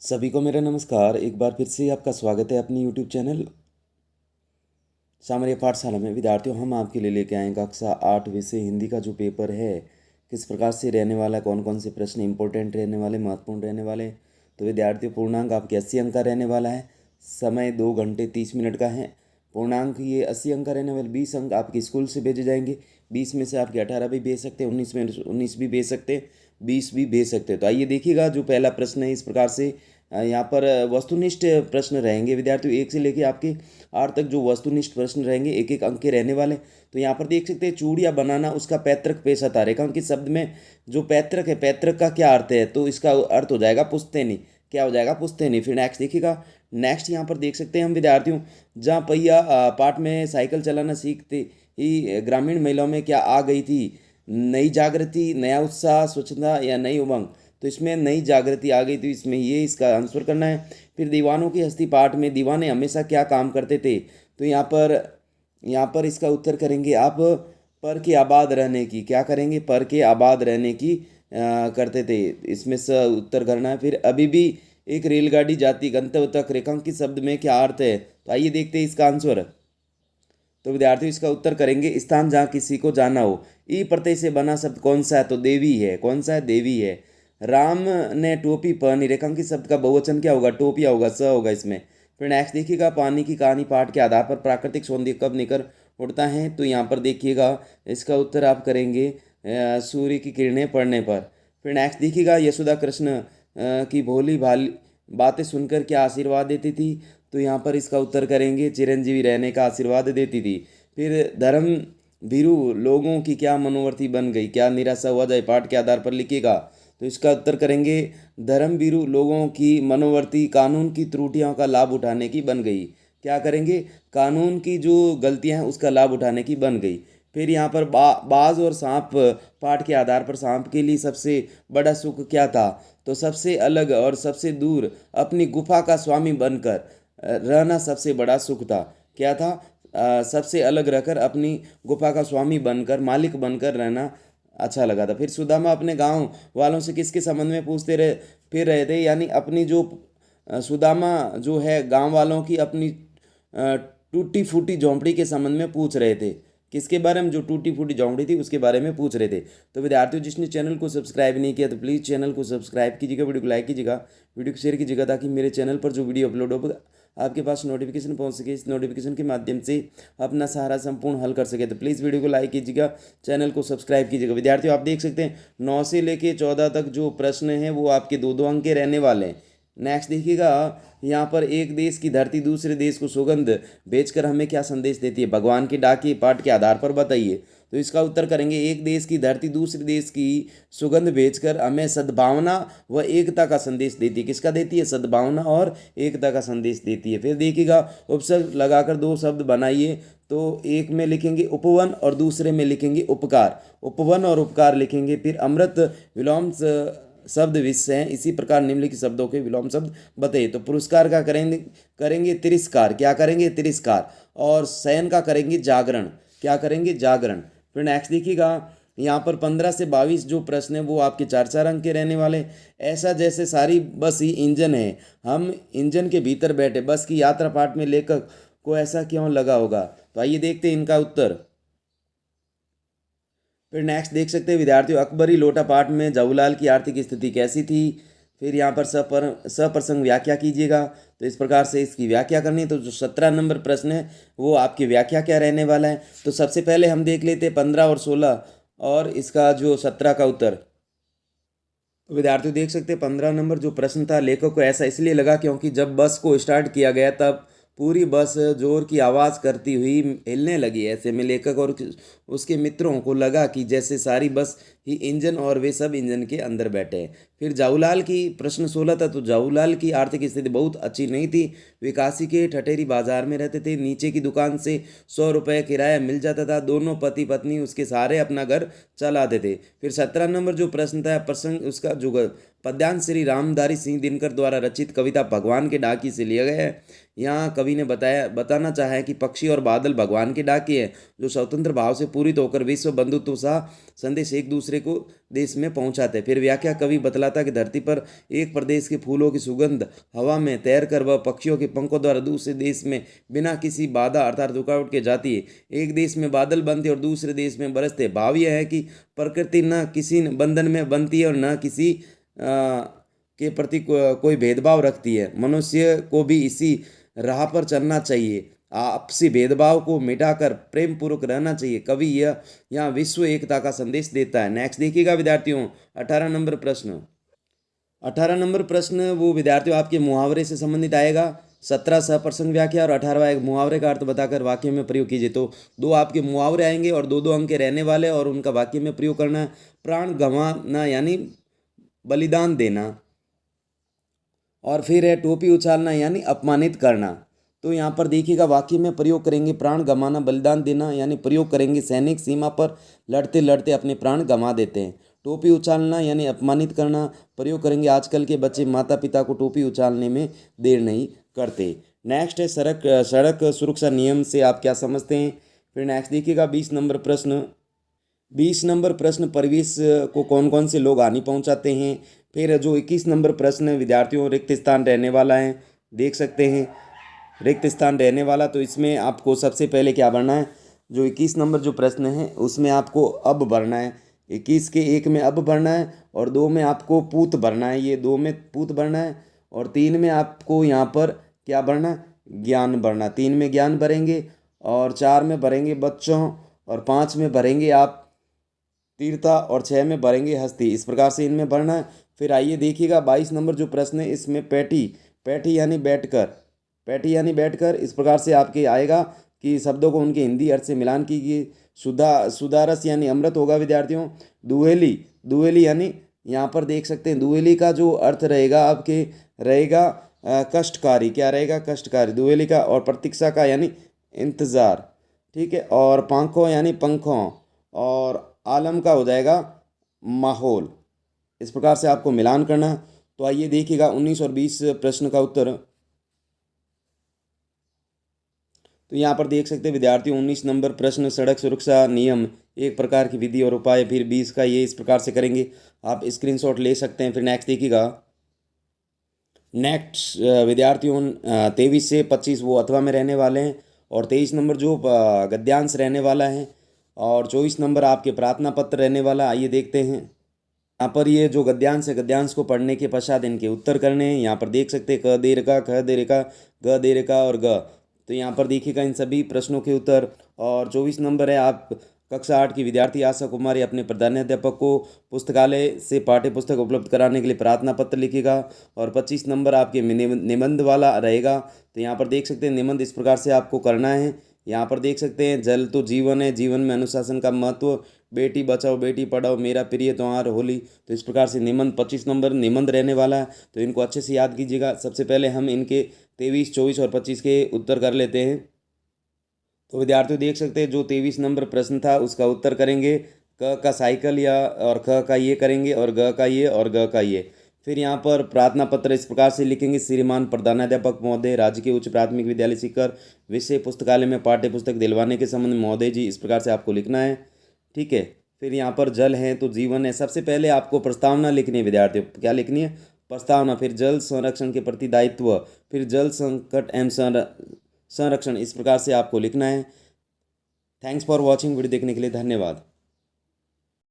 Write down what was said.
सभी को मेरा नमस्कार। एक बार फिर से आपका स्वागत है अपनी यूट्यूब चैनल सामरिया पाठशाला में। विद्यार्थियों, हम आपके लिए लेके आए हैं कक्षा 8 विषय हिंदी का जो पेपर है किस प्रकार से रहने वाला है, कौन कौन से प्रश्न इंपॉर्टेंट रहने वाले, महत्वपूर्ण रहने वाले। तो विद्यार्थियों, पूर्णांक आपके 80 अंक का रहने वाला है। समय 2 घंटे 30 मिनट का है। पूर्णांक ये 80 अंक का रहने वाले। 20 अंक आपके स्कूल से भेजे जाएंगे। 20 में से आपके 18 भी भेज सकते हैं, 19 में 19 भी भेज सकते हैं, 20 भी भेज सकते हैं। तो आइए देखिएगा, जो पहला प्रश्न है इस प्रकार से यहाँ पर वस्तुनिष्ठ प्रश्न रहेंगे विद्यार्थियों। 1 से लेके आपके 8 तक जो वस्तुनिष्ठ प्रश्न रहेंगे, एक एक अंक के रहने वाले। तो यहाँ पर देख सकते हैं, चूड़ियाँ बनाना उसका पैतृक पेशा था। रेखांकित शब्द में जो पैतृक है, पैतृक का क्या अर्थ है, तो इसका अर्थ हो जाएगा पुश्तैनी। क्या हो जाएगा? पुश्तैनी। फिर नेक्स्ट देखिएगा। नेक्स्ट यहाँ पर देख सकते हैं हम विद्यार्थियों, जहाँ पहिया पाठ में साइकिल चलाना सीखते ही ग्रामीण महिलाओं में क्या आ गई थी? नई जागृति, नया उत्साह, स्वच्छता या नई उमंग। तो इसमें नई जागृति आ गई, तो इसमें ये इसका आंसर करना है। फिर दीवानों की हस्ती पाठ में दीवाने हमेशा क्या काम करते थे? तो यहाँ पर इसका उत्तर करेंगे आप, पर के आबाद रहने की। क्या करेंगे? पर के आबाद रहने की करते थे। इसमें से उत्तर करना है। फिर अभी भी एक रेलगाड़ी जाती गंतव्य तक, रेखांकित शब्द में क्या अर्थ है? तो आइए देखते हैं इसका आंसर। तो विद्यार्थियों, इसका उत्तर करेंगे स्थान जहाँ किसी को जाना हो। ई प्रत्यय से बना शब्द कौन सा है? तो देवी है। कौन सा है? देवी है। राम ने टोपी पहनी, रेखांकित शब्द का बहुवचन क्या होगा? टोपिया होगा, स होगा इसमें। फिर नेक्स्ट देखिएगा, पानी की कहानी पाठ के आधार पर प्राकृतिक सौंदर्य कब निखर उठता है? तो यहाँ पर देखिएगा, इसका उत्तर आप करेंगे सूर्य की किरणें पड़ने पर। फिर नेक्स्ट देखिएगा, यशोदा कृष्ण की भोली भाली बातें सुनकर क्या आशीर्वाद देती थी? तो यहाँ पर इसका उत्तर करेंगे चिरंजीवी रहने का आशीर्वाद देती थी। फिर धर्म भीरू लोगों की क्या मनोवर्ती बन गई? क्या निराशा हुआ जाए? पाठ के आधार पर लिखिएगा। तो इसका उत्तर करेंगे धर्म भीरू लोगों की मनोवर्ती कानून की त्रुटियों का लाभ उठाने की बन गई। क्या करेंगे? कानून की जो गलतियां हैं उसका लाभ उठाने की बन गई। फिर यहाँ पर बाज और सांप पाठ के आधार पर, सांप के लिए सबसे बड़ा सुख क्या था? तो सबसे अलग और सबसे दूर अपनी गुफा का स्वामी बनकर रहना सबसे बड़ा सुख था। क्या था? सबसे अलग रहकर अपनी गुफा का स्वामी बनकर, मालिक बनकर रहना अच्छा लगा था। फिर सुदामा अपने गांव वालों से किसके संबंध में पूछते रहे फिर रहे थे? यानी अपनी जो सुदामा जो है गांव वालों की अपनी टूटी फूटी झोंपड़ी के संबंध में पूछ रहे थे। किसके बारे में? जो टूटी फूटी झोंपड़ी थी उसके बारे में पूछ रहे थे। तो विद्यार्थियों, जिसने चैनल को सब्सक्राइब नहीं किया तो प्लीज़ चैनल को सब्सक्राइब कीजिएगा, वीडियो को लाइक कीजिएगा, वीडियो को शेयर कीजिएगा, ताकि मेरे चैनल पर जो वीडियो अपलोड हो आपके पास नोटिफिकेशन पहुंच सके। इस नोटिफिकेशन के माध्यम से अपना सारा संपूर्ण हल कर सके। तो प्लीज़ वीडियो को लाइक कीजिएगा, चैनल को सब्सक्राइब कीजिएगा। विद्यार्थियों, आप देख सकते हैं 9 से लेके 14 तक जो प्रश्न हैं वो आपके 2-2 अंक के रहने वाले हैं। नेक्स्ट देखिएगा, यहाँ पर एक देश की धरती दूसरे देश को सुगंध बेचकर हमें क्या संदेश देती है? भगवान के डाकिए पाठ के आधार पर बताइए। तो इसका उत्तर करेंगे, एक देश की धरती दूसरे देश की सुगंध बेचकर हमें सद्भावना व एकता का संदेश देती है। किसका देती है? सद्भावना और एकता का संदेश देती है। फिर देखिएगा, उपसर्ग लगाकर 2 शब्द बनाइए। तो एक में लिखेंगे उपवन और दूसरे में लिखेंगे उपकार। उपवन और उपकार लिखेंगे। फिर अमृत विलोम शब्द विषय हैं, इसी प्रकार निम्नलिखित शब्दों के विलोम शब्द बताइए। तो पुरस्कार का करेंगे तिरस्कार। क्या करेंगे? तिरस्कार। और शयन का करेंगे जागरण। क्या करेंगे? जागरण। फिर नेक्स्ट देखिएगा, यहाँ पर 15 से 22 जो प्रश्न है वो आपके 4-4 अंक के रहने वाले। ऐसा जैसे सारी बस ही इंजन है, हम इंजन के भीतर बैठे, बस की यात्रा पाठ में लेखक को ऐसा क्यों लगा होगा? तो आइए देखते हैं इनका उत्तर। फिर नेक्स्ट देख सकते हैं विद्यार्थियों, अकबरी लोटा पाठ में जवाहरलाल की आर्थिक स्थिति कैसी थी? फिर यहाँ पर सप्रसंग व्याख्या कीजिएगा। तो इस प्रकार से इसकी व्याख्या करनी है। तो जो 17 नंबर प्रश्न है वो आपकी व्याख्या क्या रहने वाला है? तो सबसे पहले हम देख लेते हैं 15 और 16 और इसका जो 17 का उत्तर। तो विद्यार्थियों, देख सकते हैं 15 नंबर जो प्रश्न था, लेखक को ऐसा इसलिए लगा क्योंकि जब बस को स्टार्ट किया गया तब पूरी बस जोर की आवाज़ करती हुई हिलने लगी। ऐसे में लेखक और उसके मित्रों को लगा कि जैसे सारी बस ही इंजन और वे सब इंजन के अंदर बैठे हैं। फिर जाऊलाल की प्रश्न 16 था। तो जाऊलाल की आर्थिक स्थिति बहुत अच्छी नहीं थी। वे काशी के ठठेरी बाजार में रहते थे। नीचे की दुकान से 100 रुपये किराया मिल जाता था। दोनों पति पत्नी उसके सहारे अपना घर चलाते थे। फिर 17 नंबर जो प्रश्न था, प्रसंग उसका जो पद्यांश श्री रामधारी सिंह दिनकर द्वारा रचित कविता भगवान के डाकी से लिया गया है। यहाँ कवि ने बताना चाहा है कि पक्षी और बादल भगवान के डाके हैं जो स्वतंत्र भाव से पूरित होकर विश्व बंधुत्व सा संदेश एक दूसरे को देश में पहुंचाते हैं। फिर व्याख्या कवि बतलाता कि धरती पर एक प्रदेश के फूलों की सुगंध हवा में तैर कर वह पक्षियों के पंखों द्वारा दूसरे देश में बिना किसी बाधा अर्थात रुकावट के जाती है। एक देश में बादल बनते और दूसरे देश में बरसते। भाव यह है कि प्रकृति न किसी बंधन में बनती है और न किसी के प्रति कोई भेदभाव रखती है। मनुष्य को भी इसी राह पर चलना चाहिए, आपसी भेदभाव को मिटाकर प्रेम पूर्वक रहना चाहिए। कवि यह यहाँ विश्व एकता का संदेश देता है। नेक्स्ट देखिएगा विद्यार्थियों 18 नंबर प्रश्न। 18 नंबर प्रश्न वो विद्यार्थियों आपके मुहावरे से संबंधित आएगा। 17 सप्रसंग व्याख्या और 18वां एक मुहावरे का अर्थ बताकर वाक्य में प्रयोग कीजिए। तो दो आपके मुहावरे आएंगे और दो दो अंक के रहने वाले और उनका वाक्य में प्रयोग करना। प्राण गंवाना यानी बलिदान देना, और फिर है टोपी उछालना यानी अपमानित करना। तो यहाँ पर देखिएगा वाक्य में प्रयोग करेंगे प्राण गंवाना बलिदान देना यानी प्रयोग करेंगे सैनिक सीमा पर लड़ते लड़ते अपने प्राण गंवा देते हैं। टोपी उछालना यानी अपमानित करना प्रयोग करेंगे आजकल के बच्चे माता पिता को टोपी उछालने में देर नहीं करते। नेक्स्ट है सड़क सुरक्षा नियम से आप क्या समझते हैं। फिर नेक्स्ट देखिएगा 20 नंबर प्रश्न। 20 नंबर प्रश्न परिवेश को कौन कौन से लोग हानि पहुंचाते हैं। फिर जो 21 नंबर प्रश्न विद्यार्थियों रिक्त स्थान रहने वाला है, देख सकते हैं रिक्त स्थान रहने वाला। तो इसमें आपको सबसे पहले क्या भरना है, जो 21 नंबर जो प्रश्न है उसमें आपको अब भरना है। 21 के 1 में अब भरना है और 2 में आपको पूत भरना है, ये 2 में पूत भरना है और 3 में आपको यहाँ पर क्या भरना, ज्ञान भरना। 3 में ज्ञान भरेंगे और 4 में भरेंगे बच्चों और 5 में भरेंगे आप तीर्था और 6 में भरेंगे हस्ती। इस प्रकार से इनमें भरना है। फिर आइए देखिएगा 22 नंबर जो प्रश्न है इसमें पैठी यानी बैठकर इस प्रकार से आपके आएगा कि शब्दों को उनके हिंदी अर्थ से मिलान कीजिए। सुधारस यानी अमृत होगा विद्यार्थियों। दुहेली यानी यहाँ पर देख सकते हैं दुहेली का जो अर्थ रहेगा आपके रहेगा कष्टकारी, क्या रहेगा कष्टकारी दुहेली का। और प्रतीक्षा का यानी इंतज़ार, ठीक है। और पंखों यानी पंखों और आलम का हो जाएगा माहौल। इस प्रकार से आपको मिलान करना। तो आइए देखिएगा 19 और 20 प्रश्न का उत्तर। तो यहाँ पर देख सकते हैं विद्यार्थियों 19 नंबर प्रश्न सड़क सुरक्षा नियम एक प्रकार की विधि और उपाय। फिर 20 का ये इस प्रकार से करेंगे, आप स्क्रीनशॉट ले सकते हैं। फिर नेक्स्ट देखिएगा नेक्स्ट विद्यार्थियों 23 से 25 वो अथवा में रहने वाले हैं और 23 नंबर जो गद्यांश रहने वाला है और 24 नंबर आपके प्रार्थना पत्र रहने वाला। आइए देखते हैं यहाँ पर ये जो गद्यांश है गद्यांश को पढ़ने के पश्चात इनके उत्तर करने हैं। यहाँ पर देख सकते हैं क दे रेखा ख दे रेखा ग दे रेखा और ग। तो यहाँ पर देखिएगा इन सभी प्रश्नों के उत्तर। और 24 नंबर है आप कक्षा 8 की विद्यार्थी आशा कुमारी अपने प्रधानाध्यापक को पुस्तकालय से पाठ्य पुस्तक उपलब्ध कराने के लिए प्रार्थना पत्र लिखेगा। और 25 नंबर आपके निबंध वाला रहेगा। तो यहाँ पर देख सकते हैं निबंध इस प्रकार से आपको करना है। यहाँ पर देख सकते हैं जल तो जीवन है, जीवन में अनुशासन का महत्व, बेटी बचाओ बेटी पढ़ाओ, मेरा प्रिय त्योहार होली। तो इस प्रकार से निबंध 25 नंबर निबंध रहने वाला है। तो इनको अच्छे से याद कीजिएगा। सबसे पहले हम इनके 23, 24 और 25 के उत्तर कर लेते हैं। तो विद्यार्थियों देख सकते हैं जो 23 नंबर प्रश्न था उसका उत्तर करेंगे क का साइकिल या और ख का ये करेंगे और ग का ये और ग का ये। फिर यहाँ पर प्रार्थना पत्र इस प्रकार से लिखेंगे श्रीमान प्रधानाध्यापक महोदय राज्य के उच्च प्राथमिक विद्यालय सीकर विषय पुस्तकालय में पाठ्य पुस्तक दिलवाने के संबंध में महोदय जी, इस प्रकार से आपको लिखना है, ठीक है। फिर यहाँ पर जल है तो जीवन है। सबसे पहले आपको प्रस्तावना लिखनी है विद्यार्थियों, क्या लिखनी है प्रस्तावना। फिर जल संरक्षण के प्रति दायित्व, फिर जल संकट एवं संरक्षण, इस प्रकार से आपको लिखना है। थैंक्स फॉर वॉचिंग, वीडियो देखने के लिए धन्यवाद।